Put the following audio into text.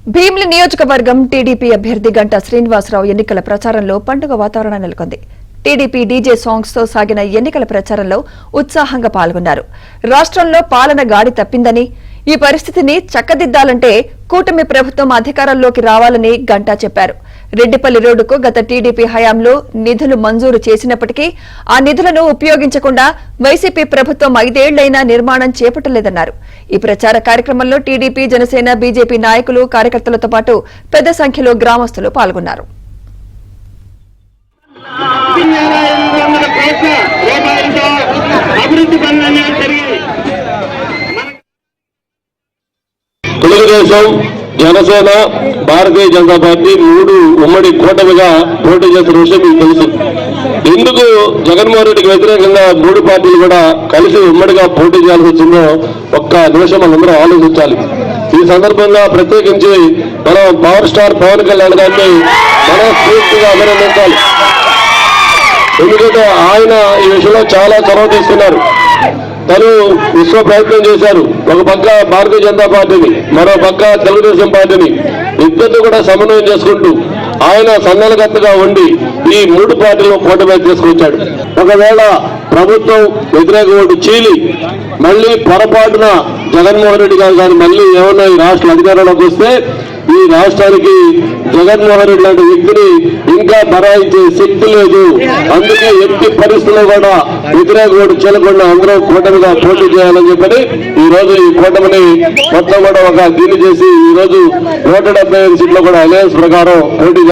భీమిలి నియోజకవర్గం టీడీపీ అభ్యర్థి గంటా శ్రీనివాసరావు ఎన్నికల ప్రచారంలో పండుగ వాతావరణం నెలకొంది. టీడీపీ డీజే సాంగ్స్ తో సాగిన ఎన్నికల ప్రచారంలో ఉత్సాహంగా పాల్గొన్నారు. రాష్ట్రంలో పాలన గాడి తప్పిందని, ఈ పరిస్థితిని చక్కదిద్దాలంటే కూటమి ప్రభుత్వం అధికారంలోకి రావాలని గంటా చెప్పారు. రెడ్డిపల్లి రోడ్డుకు గత టీడీపీ హయాంలో నిధులు మంజూరు చేసినప్పటికీ ఆ నిధులను ఉపయోగించకుండా వైసీపీ ప్రభుత్వం 5 ఏళ్లైనా నిర్మాణం చేపట్టలేదన్నారు. ఈ ప్రచార కార్యక్రమంలో టీడీపీ, జనసేన, బీజేపీ నాయకులు, కార్యకర్తలతో పాటు పెద్ద సంఖ్యలో గ్రామస్తులు పాల్గొన్నారు. తెలుగుదేశం, జనసేన, భారతీయ జనతా పార్టీ 3 ఉమ్మడి కూటమిగా పోటీ చేసిన విషయం మీకు తెలుసు. ఎందుకు జగన్మోహన్ రెడ్డికి వ్యతిరేకంగా 3 పార్టీలు కూడా కలిసి ఉమ్మడిగా పోటీ చేయాల్సి వచ్చిందో ఒక్క నిమిషం మనందరం ఆలోచించాలి. ఈ సందర్భంగా ప్రత్యేకించి మనం పవర్ స్టార్ పవన్ కళ్యాణ్ గారిని మనస్ఫూర్తిగా అభినందించాలి. ఎందుకంటే ఆయన ఈ విషయంలో చాలా చొరవ తీసుకున్నారు. తను విశ్వ ప్రయత్నం చేశారు. ఒక పక్క భారతీయ జనతా పార్టీని, మరో పక్క తెలుగుదేశం పార్టీని ఇద్దరిని కూడా సమన్వయం చేసుకుంటూ ఆయన సన్నలగత్తగా ఉండి ఈ 3 పార్టీలను కూటమి తీసుకొచ్చాడు. ఒకవేళ ప్రభుత్వం వ్యతిరేక ఓటు చీలి మళ్ళీ పొరపాటున జగన్మోహన్ రెడ్డి గారు కానీ మళ్ళీ ఏమన్నా ఈ రాష్ట్ర అధికారంలోకి వస్తే ఈ రాష్ట్రానికి జగన్మోహన్ రెడ్డి లాంటి వ్యక్తిని ఇంకా బరాయించే శక్తి లేదు. అందుకే ఎట్టి పరిస్థితుల్లో కూడా వ్యతిరేక ఓటు చెల్లకుండా అందరూ కూటమిగా పోటీ చేయాలని చెప్పని ఈ రోజు ఈ కూటమిని మొత్తం కూడా ఒక దీన్ని చేసి ఈ రోజు 175 సీట్లు కూడా అలయన్స్ ప్రకారం పోటీ